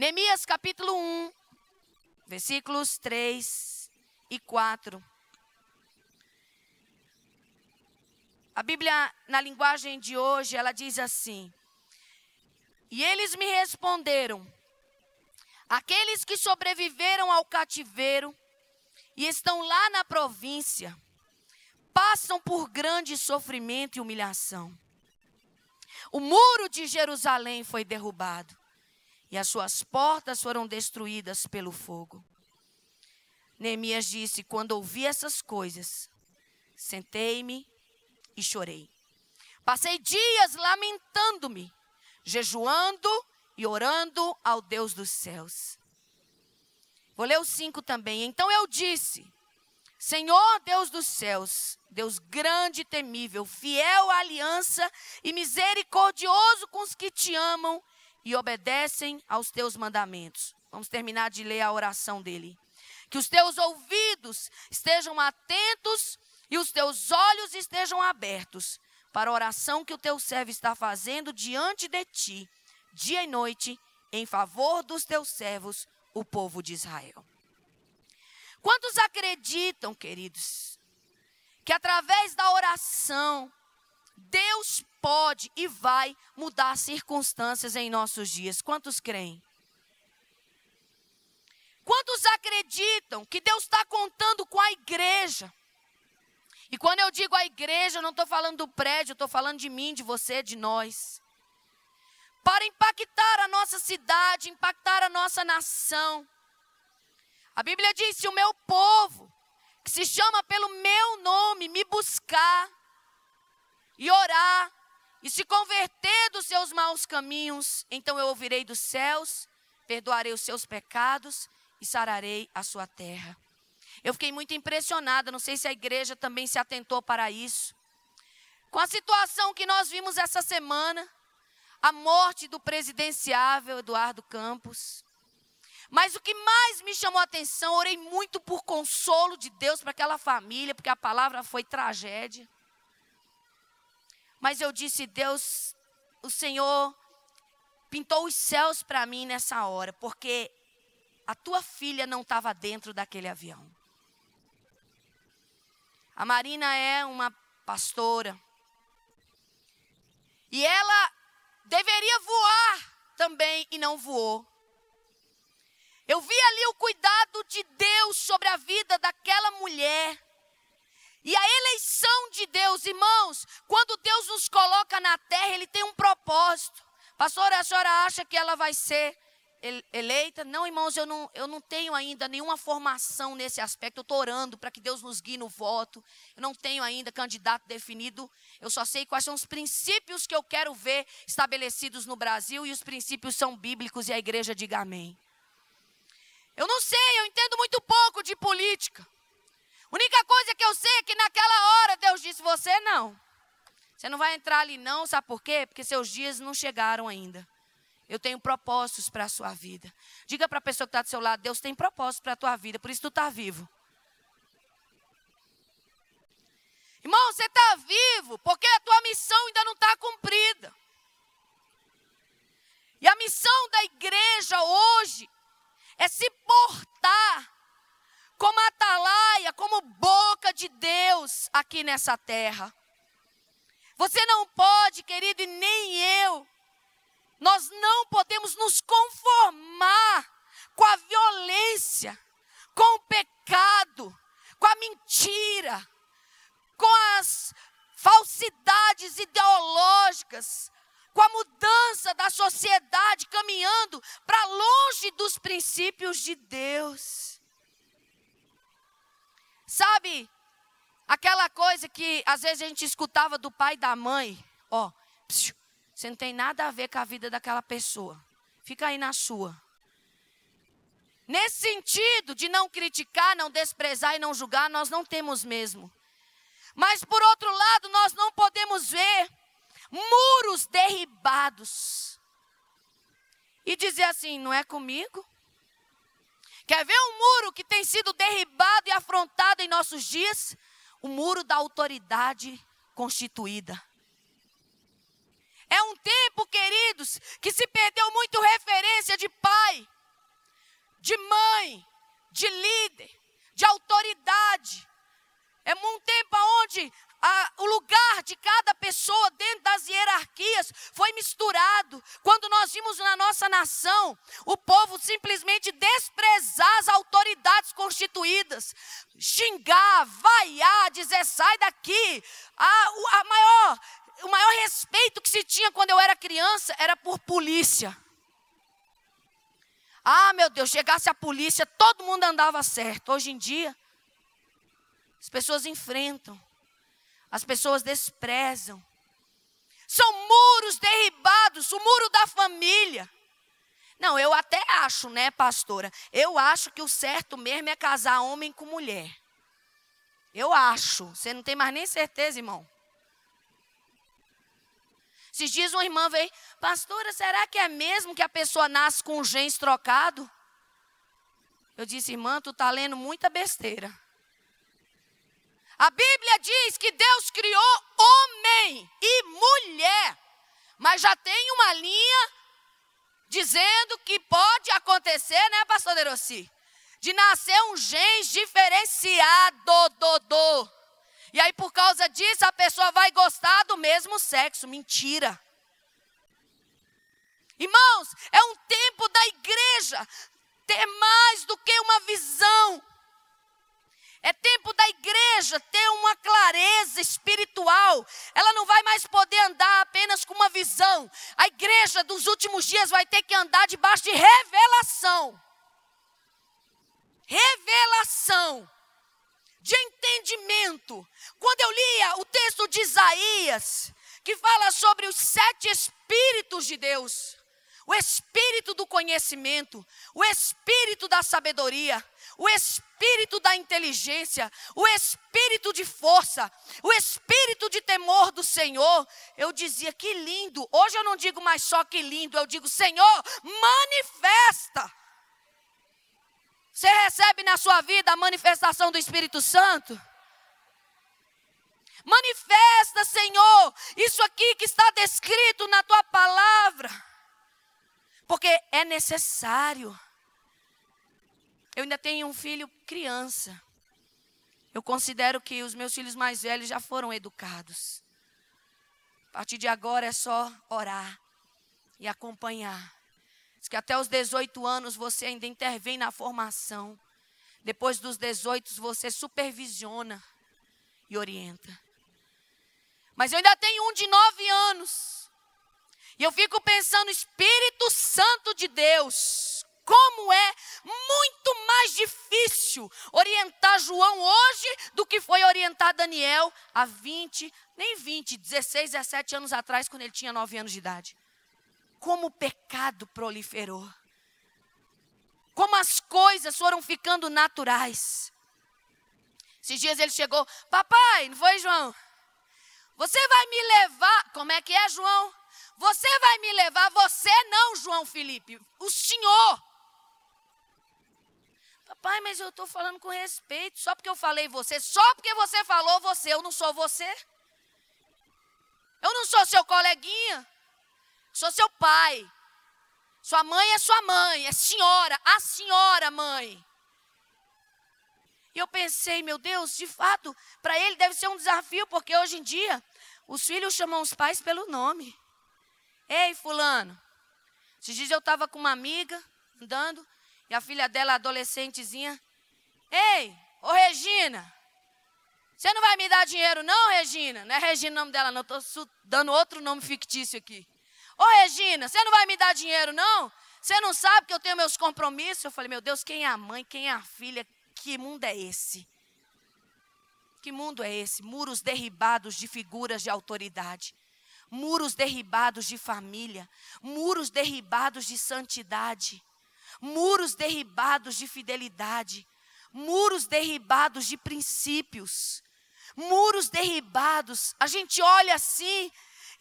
Neemias capítulo 1, versículos 3 e 4. A Bíblia, na linguagem de hoje, ela diz assim: e eles me responderam: aqueles que sobreviveram ao cativeiro e estão lá na província, passam por grande sofrimento e humilhação. O muro de Jerusalém foi derrubado e as suas portas foram destruídas pelo fogo. Neemias disse: quando ouvi essas coisas, sentei-me e chorei. Passei dias lamentando-me, jejuando e orando ao Deus dos céus. Vou ler o 5 também. Então eu disse: Senhor Deus dos céus, Deus grande e temível, fiel à aliança e misericordioso com os que te amam e obedecem aos teus mandamentos. Vamos terminar de ler a oração dele. Que os teus ouvidos estejam atentos e os teus olhos estejam abertos para a oração que o teu servo está fazendo diante de ti, dia e noite, em favor dos teus servos, o povo de Israel. Quantos acreditam, queridos, que através da oração, Deus pode e vai mudar circunstâncias em nossos dias? Quantos creem? Quantos acreditam que Deus está contando com a igreja? E quando eu digo a igreja, eu não estou falando do prédio, eu estou falando de mim, de você, de nós. Para impactar a nossa cidade, impactar a nossa nação. A Bíblia diz: se o meu povo, que se chama pelo meu nome, me buscar e orar e se converter dos seus maus caminhos, então eu ouvirei dos céus, perdoarei os seus pecados e sararei a sua terra. Eu fiquei muito impressionada, não sei se a igreja também se atentou para isso, com a situação que nós vimos essa semana, a morte do presidenciável Eduardo Campos. Mas o que mais me chamou a atenção, orei muito por consolo de Deus para aquela família, porque a palavra foi tragédia. Mas eu disse: Deus, o Senhor pintou os céus para mim nessa hora, porque a tua filha não estava dentro daquele avião. A Marina é uma pastora. E ela deveria voar também e não voou. Eu vi ali o cuidado de Deus sobre a vida daquela mulher. E a eleição de Deus, irmãos, quando Deus nos coloca na terra, Ele tem um propósito. Pastora, a senhora acha que ela vai ser eleita? Não, irmãos, eu não tenho ainda nenhuma formação nesse aspecto. Eu estou orando para que Deus nos guie no voto. Eu não tenho ainda candidato definido. Eu só sei quais são os princípios que eu quero ver estabelecidos no Brasil. E os princípios são bíblicos e a igreja diga amém. Eu não sei, eu entendo muito pouco de política. A única coisa que eu sei é que naquela hora Deus disse: você não. Você não vai entrar ali não, sabe por quê? Porque seus dias não chegaram ainda. Eu tenho propósitos para a sua vida. Diga para a pessoa que está do seu lado: Deus tem propósitos para a tua vida, por isso tu está vivo. Irmão, você está vivo porque a tua missão ainda não está cumprida. E a missão da igreja hoje é se portar como atalaia, como boca de Deus aqui nessa terra. Você não pode, querido, e nem eu, nós não podemos nos conformar com a violência, com o pecado, com a mentira, com as falsidades ideológicas, com a mudança da sociedade caminhando para longe dos princípios de Deus. Sabe, aquela coisa que às vezes a gente escutava do pai e da mãe: ó, você não tem nada a ver com a vida daquela pessoa, fica aí na sua. Nesse sentido de não criticar, não desprezar e não julgar, nós não temos mesmo. Mas por outro lado, nós não podemos ver muros derribados e dizer assim: não é comigo. Quer ver um muro que tem sido derribado e afrontado em nossos dias? O muro da autoridade constituída. É um tempo, queridos, que se perdeu muito referência de pai, de mãe, de líder, de autoridade. É um tempo onde o lugar de cada pessoa dentro das hierarquias foi misturado. Quando nós vimos na nossa nação o povo simplesmente desprezar as autoridades constituídas, xingar, vaiar, dizer sai daqui. O maior respeito que se tinha quando eu era criança era por polícia. Ah, meu Deus, chegasse a polícia, todo mundo andava certo. Hoje em dia, as pessoas enfrentam, as pessoas desprezam. São muros derribados, o muro da família. Não, eu até acho, né, pastora? Eu acho que o certo mesmo é casar homem com mulher. Eu acho. Você não tem mais nem certeza, irmão. Esses dias uma irmã veio, pastora, será que é mesmo que a pessoa nasce com genes trocado? Eu disse, irmã, tu está lendo muita besteira. A Bíblia diz que Deus criou homem e mulher, mas já tem uma linha dizendo que pode acontecer, né, pastor Derossi? De nascer um gene diferenciado, E aí, por causa disso, a pessoa vai gostar do mesmo sexo. Mentira. Irmãos, é um tempo da igreja ter mais do que uma visão. É tempo da igreja ter uma clareza espiritual. Ela não vai mais poder andar apenas com uma visão. A igreja dos últimos dias vai ter que andar debaixo de revelação. Revelação. De entendimento. Quando eu lia o texto de Isaías, que fala sobre os 7 Espíritos de Deus, o Espírito do conhecimento, o Espírito da sabedoria, o Espírito da inteligência, o Espírito de força, o Espírito de temor do Senhor, eu dizia que lindo. Hoje eu não digo mais só que lindo, eu digo Senhor, manifesta. Você recebe na sua vida a manifestação do Espírito Santo? Manifesta, Senhor, isso aqui que está descrito na tua palavra. Porque é necessário. Eu ainda tenho um filho criança. Eu considero que os meus filhos mais velhos já foram educados. A partir de agora é só orar e acompanhar. Diz que até os 18 anos você ainda intervém na formação. Depois dos 18 você supervisiona e orienta. Mas eu ainda tenho um de 9 anos. E eu fico pensando, Espírito Santo de Deus, como é muito mais difícil orientar João hoje do que foi orientar Daniel há 16, 17 anos atrás, quando ele tinha 9 anos de idade. Como o pecado proliferou. Como as coisas foram ficando naturais. Esses dias ele chegou, papai, não foi, João? Você vai me levar, como é que é, João? Você vai me levar, você não, João Felipe, o senhor. Papai, mas eu estou falando com respeito, só porque eu falei você, só porque você falou você, eu não sou você. Eu não sou seu coleguinha, sou seu pai. Sua mãe é sua mãe, é senhora, a senhora mãe. E eu pensei, meu Deus, de fato, para ele deve ser um desafio, porque hoje em dia, os filhos chamam os pais pelo nome. Ei, fulano, esses dias eu estava com uma amiga, andando, e a filha dela, adolescentezinha, ei, ô Regina, você não vai me dar dinheiro não, Regina? Não é Regina o nome dela não, estou dando outro nome fictício aqui. Ô Regina, você não vai me dar dinheiro não? Você não sabe que eu tenho meus compromissos? Eu falei, meu Deus, quem é a mãe, quem é a filha? Que mundo é esse? Que mundo é esse? Muros derribados de figuras de autoridade. Muros derribados de família. Muros derribados de santidade. Muros derribados de fidelidade. Muros derribados de princípios. Muros derribados. A gente olha assim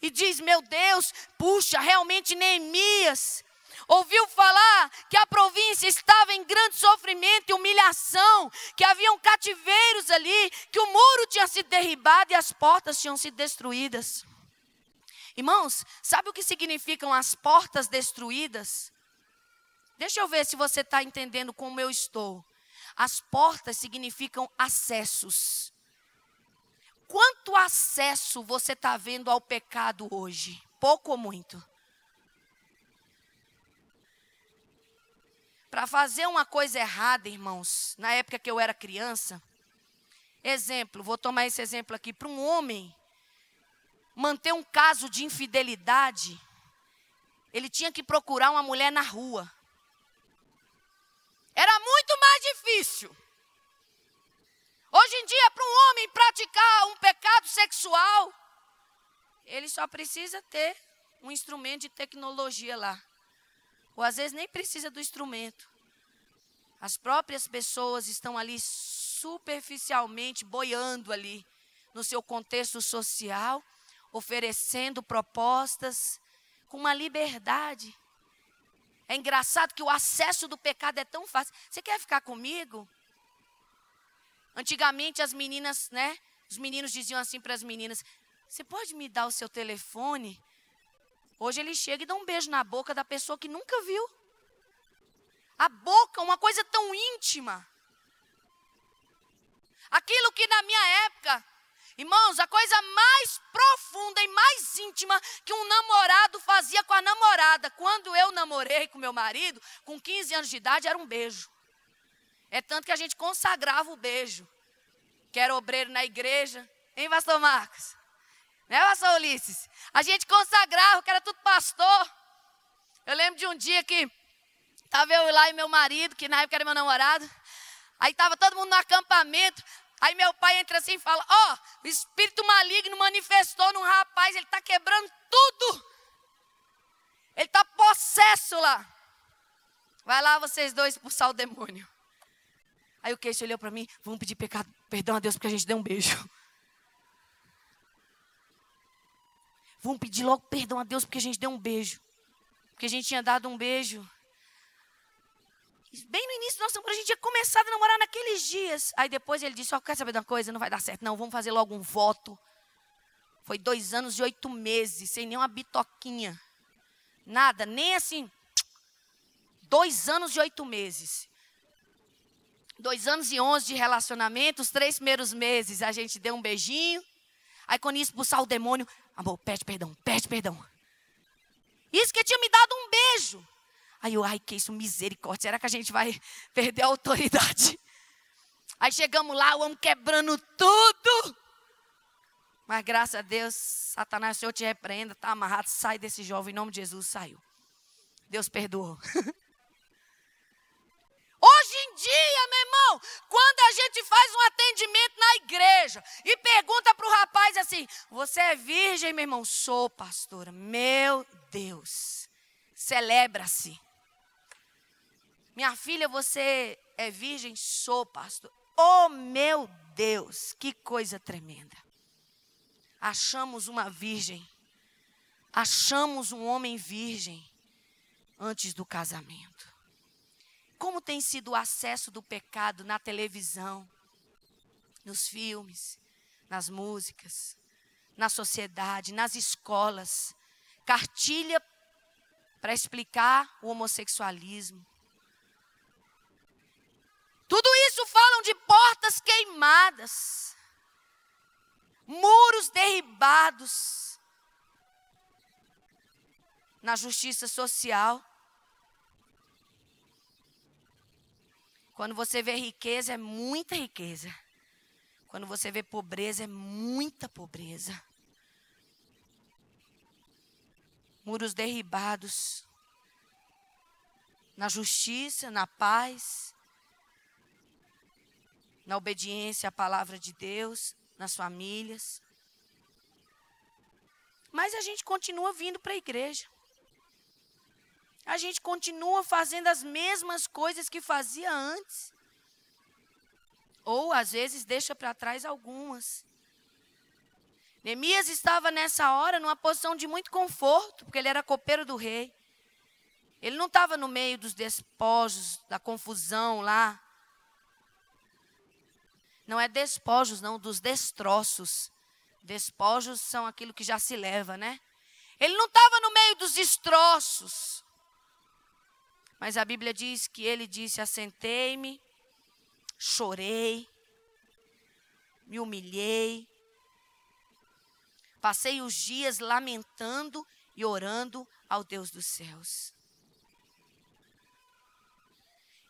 e diz, meu Deus, puxa, realmente Neemias ouviu falar que a província estava em grande sofrimento e humilhação, que haviam cativeiros ali, que o muro tinha sido derribado e as portas tinham sido destruídas. Irmãos, sabe o que significam as portas destruídas? Deixa eu ver se você está entendendo como eu estou. As portas significam acessos. Quanto acesso você está vendo ao pecado hoje? Pouco ou muito? Para fazer uma coisa errada, irmãos, na época que eu era criança, exemplo, vou tomar esse exemplo aqui, para um homem manter um caso de infidelidade, ele tinha que procurar uma mulher na rua. Era muito mais difícil. Hoje em dia, para um homem praticar um pecado sexual, ele só precisa ter um instrumento de tecnologia lá. Ou às vezes nem precisa do instrumento. As próprias pessoas estão ali superficialmente boiando ali no seu contexto social, oferecendo propostas com uma liberdade. É engraçado que o acesso do pecado é tão fácil. Você quer ficar comigo? Antigamente as meninas, né? Os meninos diziam assim para as meninas: você pode me dar o seu telefone? Hoje ele chega e dá um beijo na boca da pessoa que nunca viu. A boca, uma coisa tão íntima. Aquilo que na minha época, irmãos, a coisa mais profunda e mais íntima que um namorado fazia com a namorada, quando eu namorei com meu marido, com 15 anos de idade, era um beijo. É tanto que a gente consagrava o beijo. Que era obreiro na igreja. Hein, pastor Marcos? Né, pastor Ulisses? A gente consagrava, que era tudo pastor. Eu lembro de um dia que estava eu lá e meu marido, que na época era meu namorado. Aí estava todo mundo no acampamento. Aí meu pai entra assim e fala: ó, o espírito maligno manifestou num rapaz, ele está quebrando tudo. Ele está possesso lá. Vai lá vocês dois expulsar o demônio. Aí o queixo olhou para mim: vamos pedir perdão a Deus porque a gente deu um beijo. Vamos pedir logo perdão a Deus porque a gente deu um beijo. Porque a gente tinha dado um beijo. Bem no início do nosso namoro, a gente tinha começado a namorar naqueles dias. Aí depois ele disse: ó, quer saber de uma coisa? Não vai dar certo não, vamos fazer logo um voto. Foi 2 anos e 8 meses, sem nenhuma bitoquinha. Nada, nem assim. 2 anos e 8 meses. 2 anos e 11 de relacionamento, os 3 primeiros meses a gente deu um beijinho. Aí quando ia expulsar o demônio: amor, pede perdão, pede perdão. Isso que tinha me dado um beijo. Aí eu: ai, que isso, misericórdia, será que a gente vai perder a autoridade? Aí chegamos lá, o homem quebrando tudo. Mas graças a Deus, Satanás, o Senhor te repreenda, está amarrado, sai desse jovem, em nome de Jesus, saiu. Deus perdoou. Hoje em dia, meu irmão, quando a gente faz um atendimento na igreja e pergunta para o rapaz assim: você é virgem, meu irmão? Sou, pastora. Meu Deus, celebra-se. Minha filha, você é virgem? Sou, pastor. Oh, meu Deus, que coisa tremenda. Achamos uma virgem, achamos um homem virgem antes do casamento. Como tem sido o acesso do pecado na televisão, nos filmes, nas músicas, na sociedade, nas escolas. Cartilha para explicar o homossexualismo. Tudo isso falam de portas queimadas, muros derribados na justiça social. Quando você vê riqueza, é muita riqueza. Quando você vê pobreza, é muita pobreza. Muros derribados na justiça, na paz, na obediência à palavra de Deus, nas famílias. Mas a gente continua vindo para a igreja. A gente continua fazendo as mesmas coisas que fazia antes. Ou, às vezes, deixa para trás algumas. Neemias estava nessa hora numa posição de muito conforto, porque ele era copeiro do rei. Ele não estava no meio dos despojos, da confusão lá. Não é despojos, não, dos destroços. Despojos são aquilo que já se leva, né? Ele não estava no meio dos destroços. Mas a Bíblia diz que ele disse: assentei-me, chorei, me humilhei, passei os dias lamentando e orando ao Deus dos céus.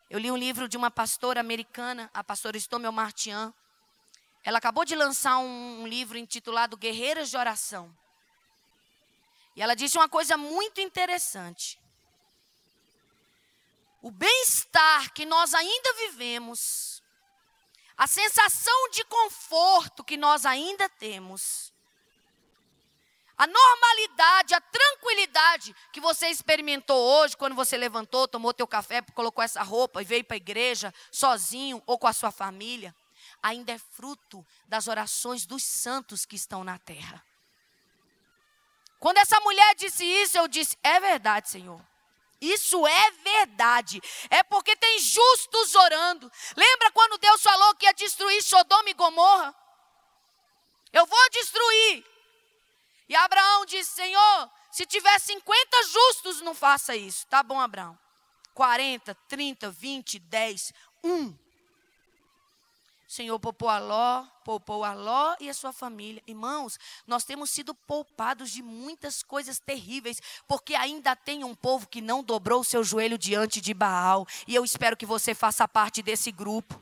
Eu li um livro de uma pastora americana, a pastora Stommel Martian. Ela acabou de lançar um livro intitulado Guerreiras de Oração. E ela disse uma coisa muito interessante. O bem-estar que nós ainda vivemos, a sensação de conforto que nós ainda temos, a normalidade, a tranquilidade que você experimentou hoje, quando você levantou, tomou teu café, colocou essa roupa e veio para a igreja sozinho ou com a sua família, ainda é fruto das orações dos santos que estão na terra. Quando essa mulher disse isso, eu disse: é verdade, Senhor. Isso é verdade. É porque tem justos orando. Lembra quando Deus falou que ia destruir Sodoma e Gomorra? Eu vou destruir. E Abraão disse: Senhor, se tiver 50 justos, não faça isso. Tá bom, Abraão. 40, 30, 20, 10, 1. O Senhor poupou a Ló e a sua família. Irmãos, nós temos sido poupados de muitas coisas terríveis, porque ainda tem um povo que não dobrou o seu joelho diante de Baal. E eu espero que você faça parte desse grupo.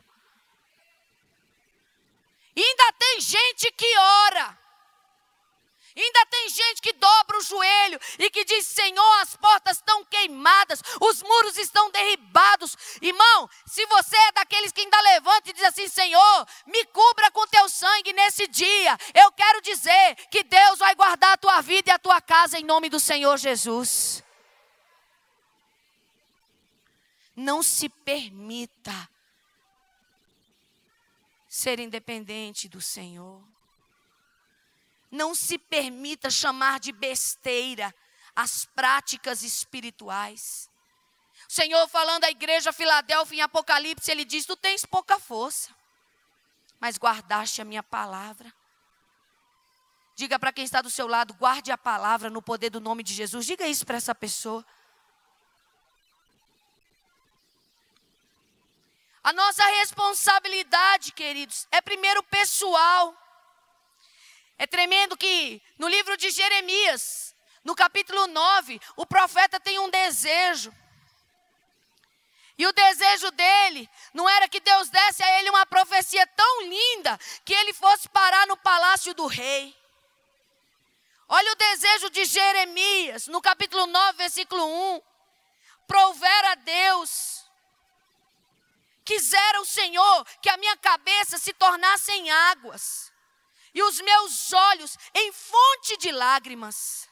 E ainda tem gente que ora. Ainda tem gente que dobra o joelho e que diz: Senhor, as portas estão queimadas, os muros estão derribados. Irmão, se você é daqueles que ainda levanta e diz assim: Senhor, me cubra com teu sangue nesse dia, eu quero dizer que Deus vai guardar a tua vida e a tua casa em nome do Senhor Jesus. Não se permita ser independente do Senhor. Não se permita chamar de besteira as práticas espirituais. O Senhor falando à igreja Filadélfia em Apocalipse, Ele diz: tu tens pouca força, mas guardaste a minha palavra. Diga para quem está do seu lado: guarde a palavra no poder do nome de Jesus. Diga isso para essa pessoa. A nossa responsabilidade, queridos, é primeiro pessoal. É tremendo que no livro de Jeremias, no capítulo 9, o profeta tem um desejo. E o desejo dele não era que Deus desse a ele uma profecia tão linda que ele fosse parar no palácio do rei. Olha o desejo de Jeremias, no capítulo 9, versículo 1. Provera a Deus, quisera o Senhor que a minha cabeça se tornasse em águas e os meus olhos em fonte de lágrimas.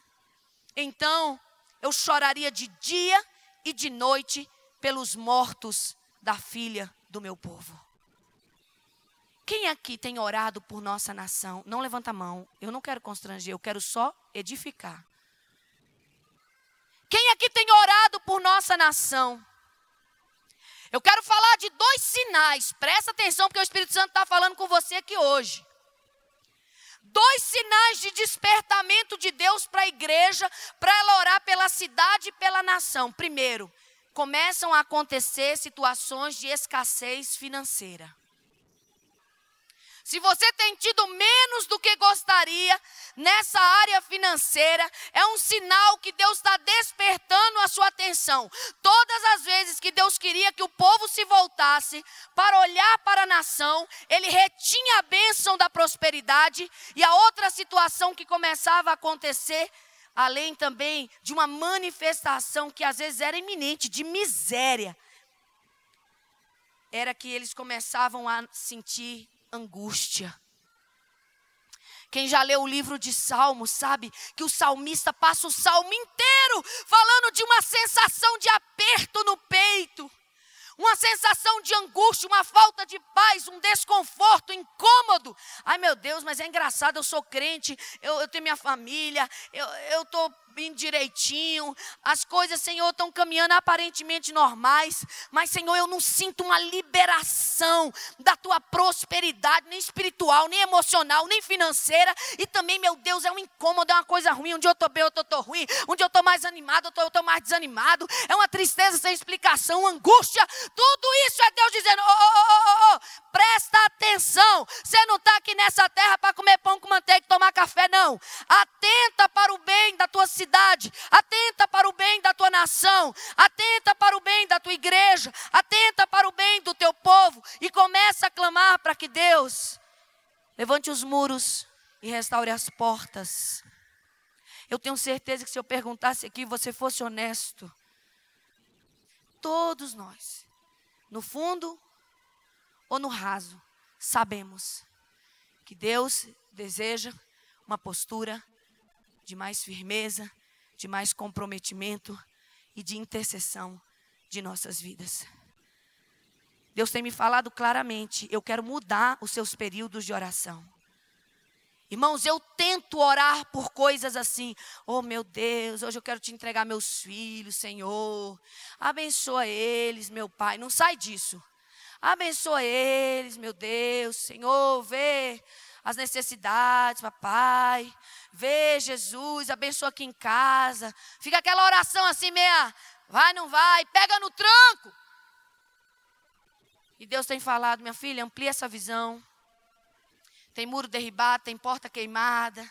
Então eu choraria de dia e de noite pelos mortos da filha do meu povo. Quem aqui tem orado por nossa nação? Não levanta a mão, eu não quero constranger, eu quero só edificar. Quem aqui tem orado por nossa nação? Eu quero falar de 2 sinais, presta atenção porque o Espírito Santo está falando com você aqui hoje. 2 sinais de despertamento de Deus para a igreja, para ela orar pela cidade e pela nação. Primeiro, começam a acontecer situações de escassez financeira. Se você tem tido menos do que gostaria nessa área financeira, é um sinal que Deus está despertando a sua atenção. Todas as vezes que Deus queria que o povo se voltasse para olhar para a nação, Ele retinha a bênção da prosperidade. E a outra situação que começava a acontecer, além também de uma manifestação que às vezes era iminente, de miséria, era que eles começavam a sentir angústia. Quem já leu o livro de Salmos sabe que o salmista passa o salmo inteiro falando de uma sensação de aperto no peito, uma sensação de angústia, uma falta de paz, um desconforto, um incômodo. Ai meu Deus, mas é engraçado, eu sou crente, eu tenho minha família, eu estou indo direitinho, as coisas, Senhor, estão caminhando aparentemente normais, mas, Senhor, eu não sinto uma liberação da tua prosperidade, nem espiritual, nem emocional, nem financeira, e também, meu Deus, é um incômodo, é uma coisa ruim, um dia eu estou bem, outro eu estou ruim, um dia eu estou mais animado, eu estou mais desanimado, é uma tristeza sem explicação, uma angústia, tudo isso é Deus dizendo, presta atenção, você não está aqui nessa terra para comer pão com manteiga e tomar café, não. Atenta para o bem da tua cidade, atenta para o bem da tua nação, atenta para o bem da tua igreja, atenta para o bem do teu povo e começa a clamar para que Deus levante os muros e restaure as portas. Eu tenho certeza que se eu perguntasse aqui, você fosse honesto, todos nós, no fundo ou no raso, sabemos que Deus deseja uma postura de mais firmeza, de mais comprometimento e de intercessão de nossas vidas. Deus tem me falado claramente, eu quero mudar os seus períodos de oração. Irmãos, eu tento orar por coisas assim, oh meu Deus, hoje eu quero te entregar meus filhos, Senhor, abençoa eles, meu Pai, não sai disso. Abençoa eles, meu Deus, Senhor, vê as necessidades, papai. Vê, Jesus, abençoa aqui em casa. Fica aquela oração assim meia, vai, não vai, pega no tranco. E Deus tem falado, minha filha, amplia essa visão. Tem muro derribado, tem porta queimada.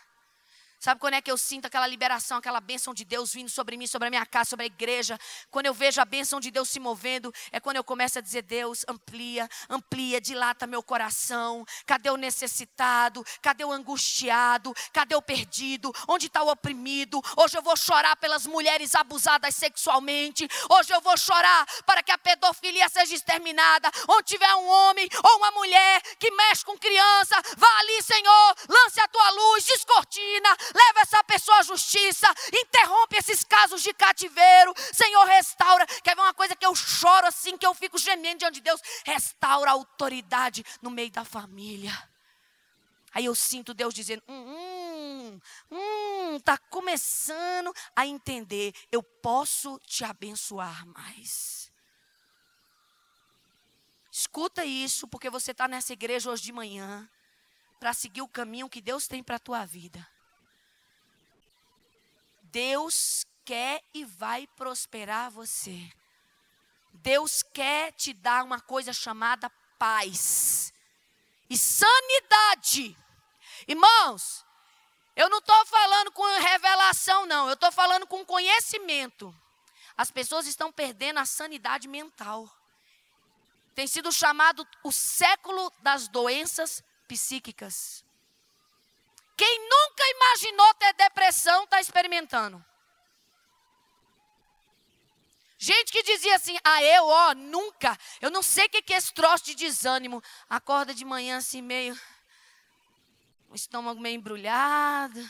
Sabe quando é que eu sinto aquela liberação, aquela bênção de Deus vindo sobre mim, sobre a minha casa, sobre a igreja? Quando eu vejo a bênção de Deus se movendo, é quando eu começo a dizer, Deus, amplia, amplia, dilata meu coração. Cadê o necessitado? Cadê o angustiado? Cadê o perdido? Onde está o oprimido? Hoje eu vou chorar pelas mulheres abusadas sexualmente. Hoje eu vou chorar para que a pedofilia seja exterminada. Onde tiver um homem ou uma mulher que mexe com criança, vá ali, Senhor, lance a tua luz, descortina. Leva essa pessoa à justiça, interrompe esses casos de cativeiro. Senhor, restaura. Quer ver uma coisa que eu choro assim, que eu fico gemendo diante de Deus? Restaura a autoridade no meio da família. Aí eu sinto Deus dizendo, tá começando a entender, eu posso te abençoar mais. Escuta isso, porque você está nessa igreja hoje de manhã, para seguir o caminho que Deus tem para a tua vida. Deus quer e vai prosperar você. Deus quer te dar uma coisa chamada paz e sanidade. Irmãos, eu não estou falando com revelação, não. Eu estou falando com conhecimento. As pessoas estão perdendo a sanidade mental. Tem sido chamado o século das doenças psíquicas. Quem nunca imaginou ter depressão está experimentando. Gente que dizia assim, nunca. Eu não sei o que é esse troço de desânimo. Acorda de manhã assim meio, o estômago meio embrulhado,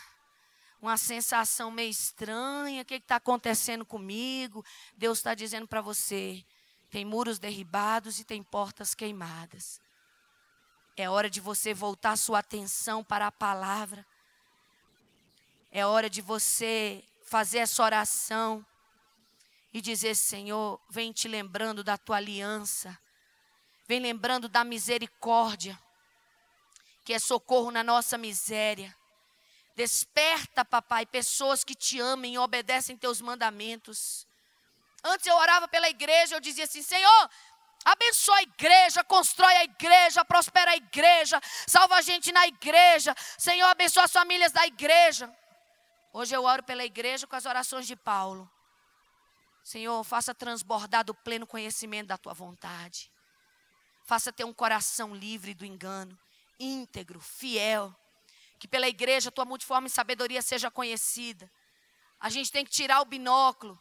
uma sensação meio estranha. O que está acontecendo comigo? Deus está dizendo para você, tem muros derribados e tem portas queimadas. É hora de você voltar sua atenção para a palavra. É hora de você fazer essa oração e dizer, Senhor, vem te lembrando da tua aliança. Vem lembrando da misericórdia, que é socorro na nossa miséria. Desperta, papai, pessoas que te amem e obedecem teus mandamentos. Antes eu orava pela igreja, eu dizia assim, Senhor, abençoa a igreja, constrói a igreja, prospera a igreja, salva a gente na igreja. Senhor, abençoa as famílias da igreja. Hoje eu oro pela igreja com as orações de Paulo. Senhor, faça transbordar do pleno conhecimento da tua vontade. Faça ter um coração livre do engano, íntegro, fiel. Que pela igreja a tua multiforme sabedoria seja conhecida. A gente tem que tirar o binóculo.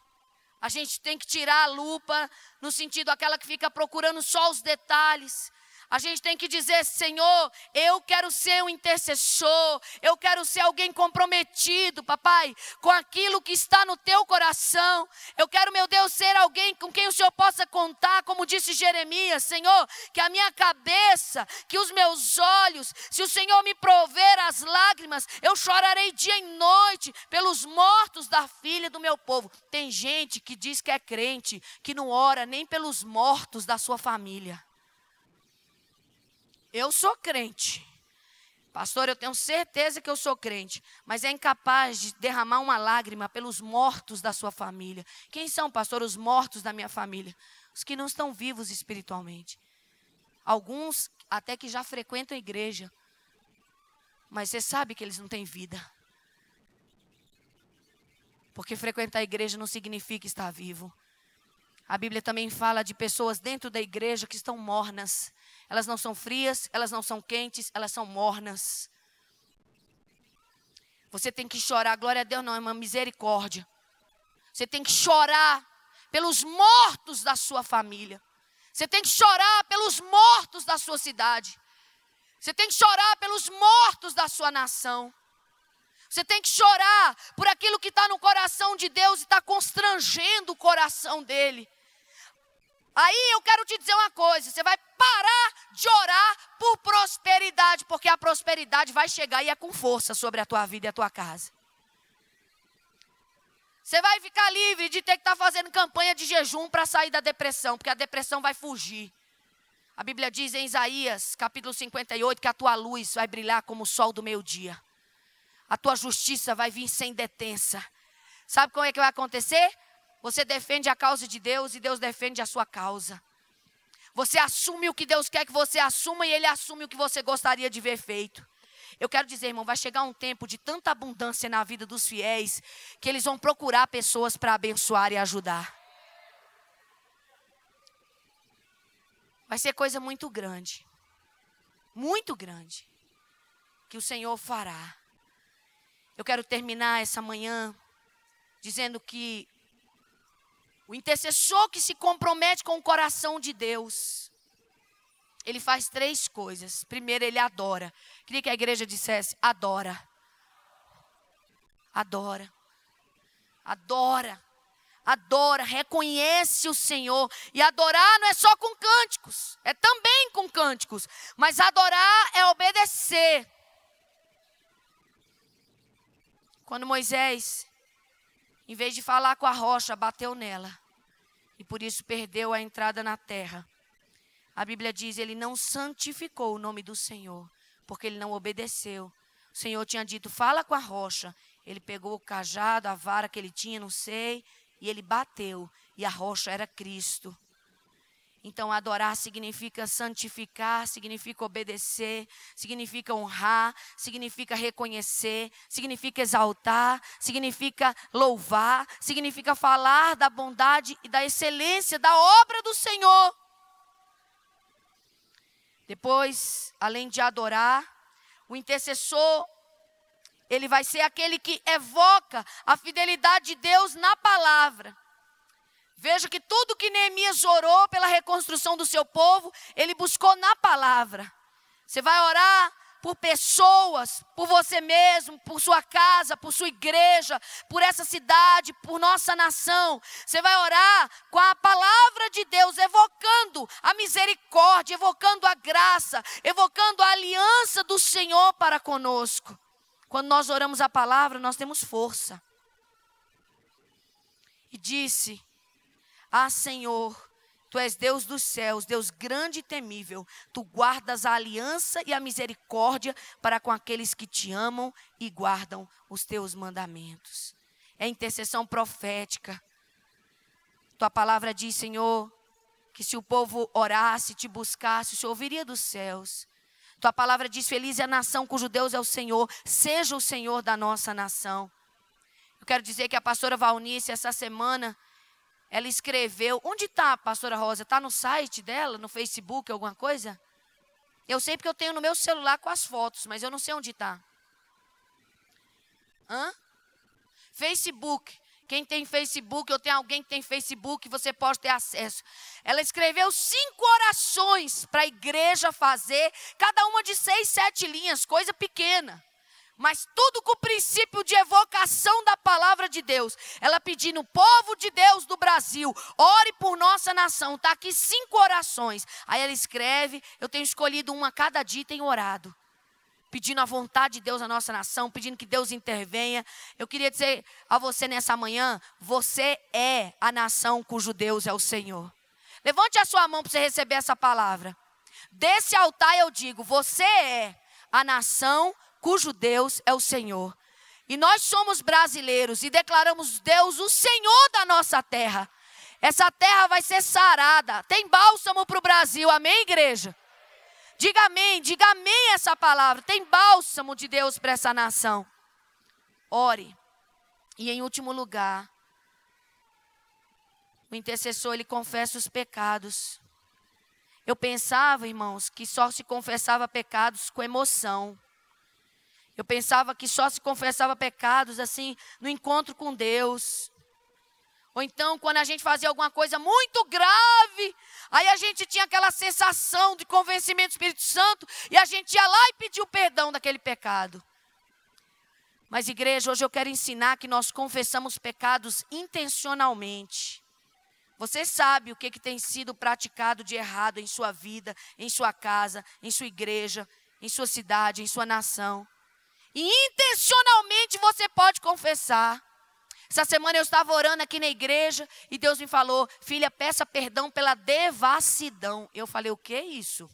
A gente tem que tirar a lupa, no sentido aquela que fica procurando só os detalhes. A gente tem que dizer, Senhor, eu quero ser um intercessor, eu quero ser alguém comprometido, papai, com aquilo que está no teu coração. Eu quero, meu Deus, ser alguém com quem o Senhor possa contar, como disse Jeremias, Senhor, que a minha cabeça, que os meus olhos, se o Senhor me prover as lágrimas, eu chorarei dia e noite pelos mortos da filha do meu povo. Tem gente que diz que é crente, que não ora nem pelos mortos da sua família. Eu sou crente. Pastor, eu tenho certeza que eu sou crente, mas é incapaz de derramar uma lágrima pelos mortos da sua família. Quem são, pastor, os mortos da minha família? Os que não estão vivos espiritualmente. Alguns até que já frequentam a igreja, mas você sabe que eles não têm vida. Porque frequentar a igreja não significa estar vivo. A Bíblia também fala de pessoas dentro da igreja que estão mornas. Elas não são frias, elas não são quentes, elas são mornas. Você tem que chorar, glória a Deus não, é uma misericórdia. Você tem que chorar pelos mortos da sua família. Você tem que chorar pelos mortos da sua cidade. Você tem que chorar pelos mortos da sua nação. Você tem que chorar por aquilo que está no coração de Deus e está constrangendo o coração dele. Aí eu quero te dizer uma coisa, você vai parar de orar por prosperidade, porque a prosperidade vai chegar e é com força sobre a tua vida e a tua casa. Você vai ficar livre de ter que estar fazendo campanha de jejum para sair da depressão, porque a depressão vai fugir. A Bíblia diz em Isaías, capítulo 58, que a tua luz vai brilhar como o sol do meio-dia. A tua justiça vai vir sem detença. Sabe como é que vai acontecer? Você defende a causa de Deus e Deus defende a sua causa. Você assume o que Deus quer que você assuma e Ele assume o que você gostaria de ver feito. Eu quero dizer, irmão, vai chegar um tempo de tanta abundância na vida dos fiéis que eles vão procurar pessoas para abençoar e ajudar. Vai ser coisa muito grande, que o Senhor fará. Eu quero terminar essa manhã dizendo que o intercessor que se compromete com o coração de Deus, ele faz 3 coisas. Primeiro, ele adora. Queria que a igreja dissesse, adora. Adora. Adora. Adora, reconhece o Senhor. E adorar não é só com cânticos, é também com cânticos. Mas adorar é obedecer. Quando Moisés, em vez de falar com a rocha, bateu nela. E por isso perdeu a entrada na terra. A Bíblia diz, ele não santificou o nome do Senhor, porque ele não obedeceu. O Senhor tinha dito, fala com a rocha. Ele pegou o cajado, a vara que ele tinha, não sei, e ele bateu. E a rocha era Cristo. Então, adorar significa santificar, significa obedecer, significa honrar, significa reconhecer, significa exaltar, significa louvar, significa falar da bondade e da excelência da obra do Senhor. Depois, além de adorar, o intercessor, ele vai ser aquele que evoca a fidelidade de Deus na palavra. Veja que tudo que Neemias orou pela reconstrução do seu povo, ele buscou na palavra. Você vai orar por pessoas, por você mesmo, por sua casa, por sua igreja, por essa cidade, por nossa nação. Você vai orar com a palavra de Deus, evocando a misericórdia, evocando a graça, evocando a aliança do Senhor para conosco. Quando nós oramos a palavra, nós temos força. E disse, ah, Senhor, Tu és Deus dos céus, Deus grande e temível. Tu guardas a aliança e a misericórdia para com aqueles que te amam e guardam os Teus mandamentos. É intercessão profética. Tua palavra diz, Senhor, que se o povo orasse, te buscasse, o Senhor ouviria dos céus. Tua palavra diz, feliz é a nação cujo Deus é o Senhor. Seja o Senhor da nossa nação. Eu quero dizer que a pastora Valnice, essa semana, ela escreveu, onde está a pastora Rosa? Está no site dela, no Facebook, alguma coisa? Eu sei porque eu tenho no meu celular com as fotos, mas eu não sei onde está. Facebook. Quem tem Facebook, ou tem alguém que tem Facebook, você pode ter acesso. Ela escreveu 5 orações para a igreja fazer, cada uma de 6, 7 linhas, coisa pequena. Mas tudo com o princípio de evocação da palavra de Deus. Ela pedindo, povo de Deus do Brasil, ore por nossa nação. Está aqui 5 orações. Aí ela escreve, eu tenho escolhido uma cada dia e tenho orado. Pedindo a vontade de Deus na nossa nação, pedindo que Deus intervenha. Eu queria dizer a você nessa manhã, você é a nação cujo Deus é o Senhor. Levante a sua mão para você receber essa palavra. Desse altar eu digo, você é a nação cujo Deus é o Senhor. E nós somos brasileiros e declaramos Deus o Senhor da nossa terra. Essa terra vai ser sarada. Tem bálsamo para o Brasil, amém, igreja? Diga amém essa palavra. Tem bálsamo de Deus para essa nação. Ore. E em último lugar, o intercessor, ele confessa os pecados. Eu pensava, irmãos, que só se confessava pecados com emoção. Eu pensava que só se confessava pecados assim, no encontro com Deus. Ou então, quando a gente fazia alguma coisa muito grave, aí a gente tinha aquela sensação de convencimento do Espírito Santo, e a gente ia lá e pedia o perdão daquele pecado. Mas, igreja, hoje eu quero ensinar que nós confessamos pecados intencionalmente. Você sabe o que tem sido praticado de errado em sua vida, em sua casa, em sua igreja, em sua cidade, em sua nação. E intencionalmente você pode confessar. Essa semana eu estava orando aqui na igreja e Deus me falou, filha, peça perdão pela devassidão. Eu falei, o que é isso?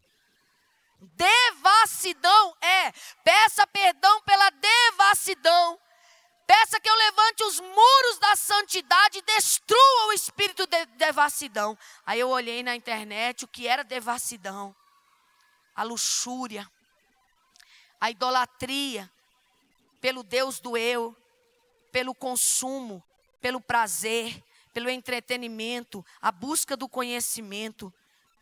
Devassidão peça perdão pela devassidão. Peça que eu levante os muros da santidade e destrua o espírito de devassidão. Aí eu olhei na internet o que era devassidão. A luxúria, a idolatria pelo Deus do eu, pelo consumo, pelo prazer, pelo entretenimento, a busca do conhecimento.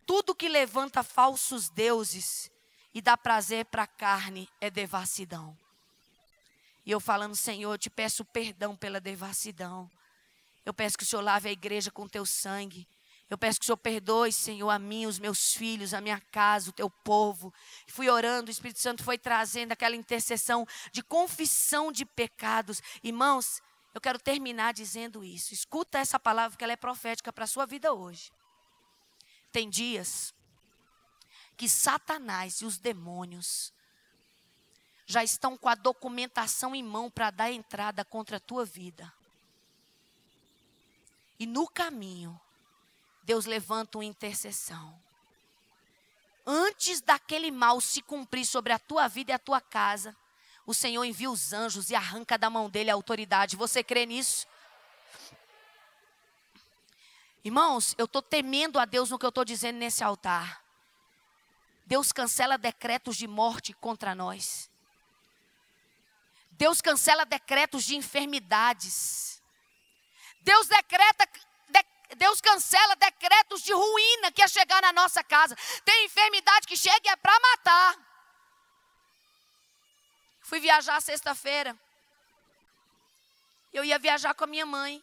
Tudo que levanta falsos deuses e dá prazer para a carne é devassidão. E eu falando, Senhor, eu te peço perdão pela devassidão. Eu peço que o Senhor lave a igreja com teu sangue. Eu peço que o Senhor perdoe, Senhor, a mim, os meus filhos, a minha casa, o teu povo. Fui orando, o Espírito Santo foi trazendo aquela intercessão de confissão de pecados. Irmãos, eu quero terminar dizendo isso. Escuta essa palavra, que ela é profética para a sua vida hoje. Tem dias que Satanás e os demônios já estão com a documentação em mão para dar entrada contra a tua vida. E no caminho, Deus levanta uma intercessão. Antes daquele mal se cumprir sobre a tua vida e a tua casa, o Senhor envia os anjos e arranca da mão dele a autoridade. Você crê nisso? Irmãos, eu estou temendo a Deus no que eu estou dizendo nesse altar. Deus cancela decretos de morte contra nós. Deus cancela decretos de enfermidades. Deus cancela decretos de ruína que ia chegar na nossa casa. Tem enfermidade que chega e é para matar. Fui viajar sexta-feira. Eu ia viajar com a minha mãe.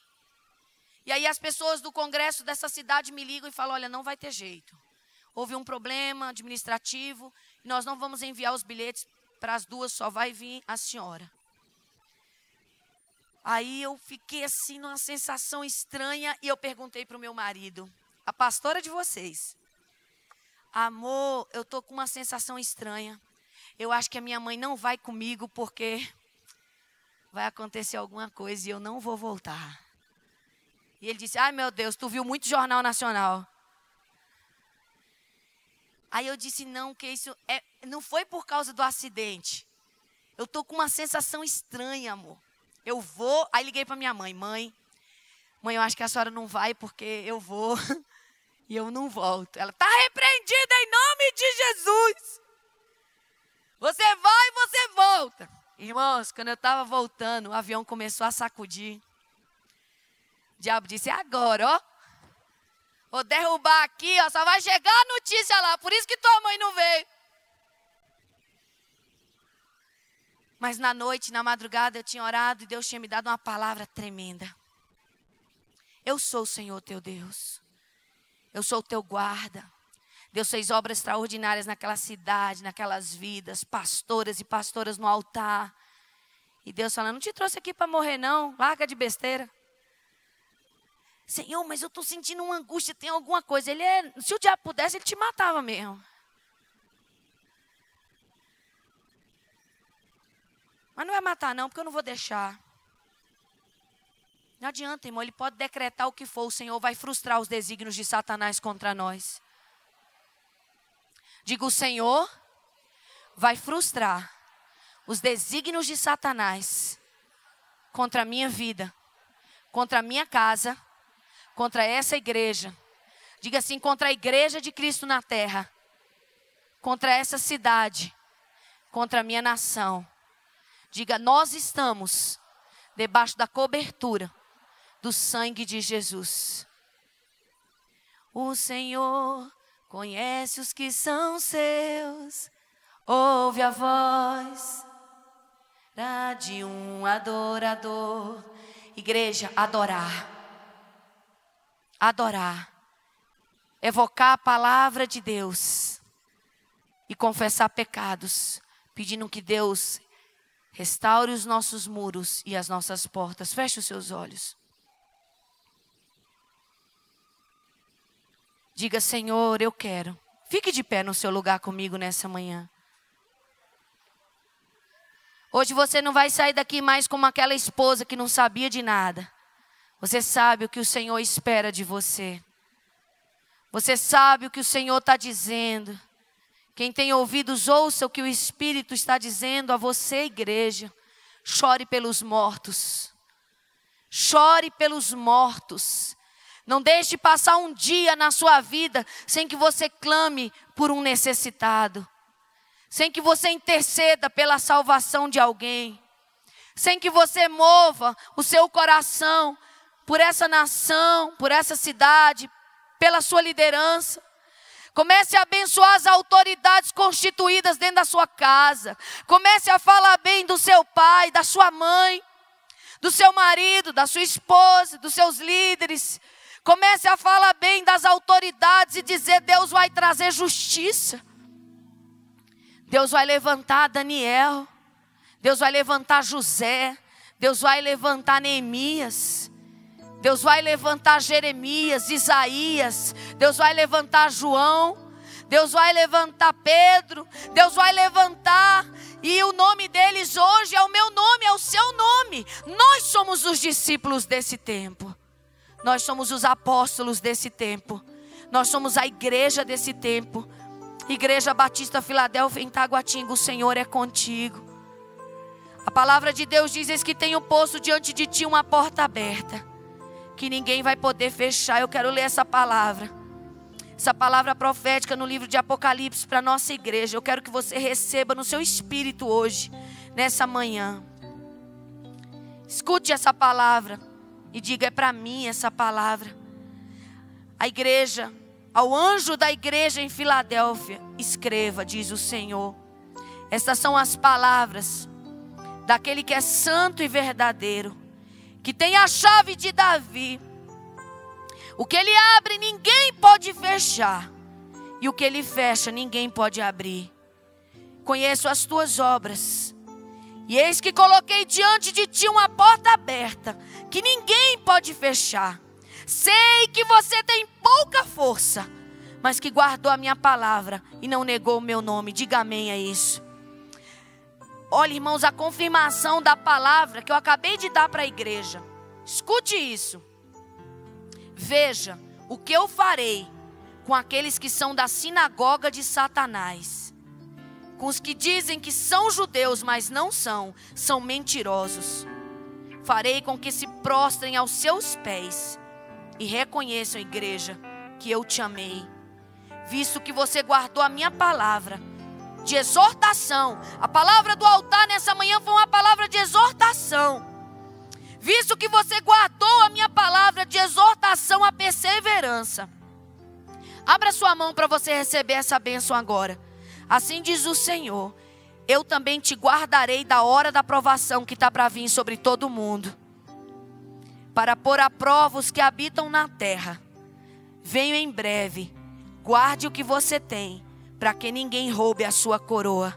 E aí as pessoas do congresso dessa cidade me ligam e falam, olha, não vai ter jeito. Houve um problema administrativo. E nós não vamos enviar os bilhetes para as duas, só vai vir a senhora. Aí eu fiquei assim numa sensação estranha e eu perguntei para o meu marido, a pastora de vocês, amor, eu estou com uma sensação estranha. Eu acho que a minha mãe não vai comigo porque vai acontecer alguma coisa e eu não vou voltar. E ele disse, ai meu Deus, tu viu muito Jornal Nacional. Aí eu disse, não, que isso não foi por causa do acidente. Eu estou com uma sensação estranha, amor. Eu vou, aí liguei para minha mãe, mãe, eu acho que a senhora não vai porque eu vou e eu não volto. Ela, está repreendida em nome de Jesus. Você vai e você volta. Irmãos, quando eu estava voltando, o avião começou a sacudir. O diabo disse, agora, ó. Vou derrubar aqui, ó, só vai chegar a notícia lá, por isso que tua mãe não veio. Mas na noite, na madrugada, eu tinha orado e Deus tinha me dado uma palavra tremenda. Eu sou o Senhor teu Deus. Eu sou o teu guarda. Deus fez obras extraordinárias naquela cidade, naquelas vidas, pastoras e pastoras no altar. E Deus falando, não te trouxe aqui para morrer não, larga de besteira. Senhor, mas eu estou sentindo uma angústia, tem alguma coisa. Se o diabo pudesse, ele te matava mesmo. Mas não vai matar não, porque eu não vou deixar. Não adianta, irmão, ele pode decretar o que for, o Senhor vai frustrar os desígnios de Satanás contra nós. Diga, o Senhor vai frustrar os desígnios de Satanás contra a minha vida, contra a minha casa, contra essa igreja. Diga assim, contra a igreja de Cristo na terra, contra essa cidade, contra a minha nação. Diga, nós estamos debaixo da cobertura do sangue de Jesus. O Senhor conhece os que são seus, ouve a voz de um adorador. Igreja, adorar. Adorar. Evocar a palavra de Deus e confessar pecados, pedindo que Deus restaure os nossos muros e as nossas portas. Feche os seus olhos. Diga, Senhor, eu quero. Fique de pé no seu lugar comigo nessa manhã. Hoje você não vai sair daqui mais como aquela esposa que não sabia de nada. Você sabe o que o Senhor espera de você. Você sabe o que o Senhor está dizendo. Quem tem ouvidos, ouça o que o Espírito está dizendo a você, igreja. Chore pelos mortos. Chore pelos mortos. Não deixe passar um dia na sua vida sem que você clame por um necessitado. Sem que você interceda pela salvação de alguém. Sem que você mova o seu coração por essa nação, por essa cidade, pela sua liderança. Comece a abençoar as autoridades constituídas dentro da sua casa. Comece a falar bem do seu pai, da sua mãe, do seu marido, da sua esposa, dos seus líderes. Comece a falar bem das autoridades e dizer, Deus vai trazer justiça. Deus vai levantar Daniel. Deus vai levantar José. Deus vai levantar Neemias. Deus vai levantar Jeremias, Isaías. Deus vai levantar João. Deus vai levantar Pedro. Deus vai levantar. E o nome deles hoje é o meu nome, é o seu nome. Nós somos os discípulos desse tempo. Nós somos os apóstolos desse tempo. Nós somos a igreja desse tempo. Igreja Batista Filadélfia em Taguatinga, o Senhor é contigo. A palavra de Deus diz: eis que tenho posto diante de ti uma porta aberta, que ninguém vai poder fechar. Eu quero ler essa palavra profética no livro de Apocalipse para a nossa igreja. Eu quero que você receba no seu espírito hoje, nessa manhã. Escute essa palavra e diga: é para mim essa palavra. A igreja, ao anjo da igreja em Filadélfia, escreva, diz o Senhor. Estas são as palavras daquele que é santo e verdadeiro, que tem a chave de Davi. O que ele abre, ninguém pode fechar. E o que ele fecha, ninguém pode abrir. Conheço as tuas obras. E eis que coloquei diante de ti uma porta aberta, que ninguém pode fechar. Sei que você tem pouca força, mas que guardou a minha palavra e não negou o meu nome. Diga amém a isso. Olha, irmãos, a confirmação da palavra que eu acabei de dar para a igreja. Escute isso. Veja o que eu farei com aqueles que são da sinagoga de Satanás. Com os que dizem que são judeus, mas não são mentirosos. Farei com que se prostrem aos seus pés e reconheçam, igreja, que eu te amei. Visto que você guardou a minha palavra de exortação. A palavra do altar nessa manhã foi uma palavra de exortação. Visto que você guardou a minha palavra de exortação à perseverança. Abra sua mão para você receber essa bênção agora. Assim diz o Senhor: eu também te guardarei da hora da provação que está para vir sobre todo mundo. para pôr à prova os que habitam na terra. Venho em breve, guarde o que você tem, para que ninguém roube a sua coroa.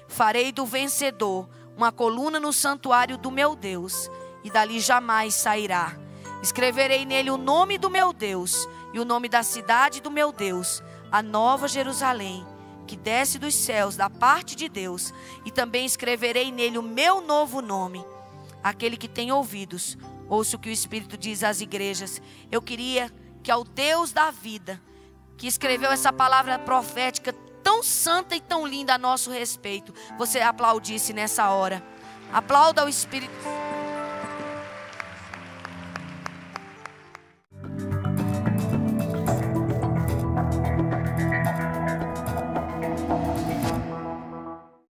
Farei do vencedor uma coluna no santuário do meu Deus, e dali jamais sairá. Escreverei nele o nome do meu Deus, e o nome da cidade do meu Deus, a nova Jerusalém, que desce dos céus da parte de Deus, e também escreverei nele o meu novo nome. Aquele que tem ouvidos, ouça o que o Espírito diz às igrejas. Eu queria que ao Deus da vida, que escreveu essa palavra profética tão santa e tão linda a nosso respeito, você aplaudisse nessa hora. Aplauda o Espírito.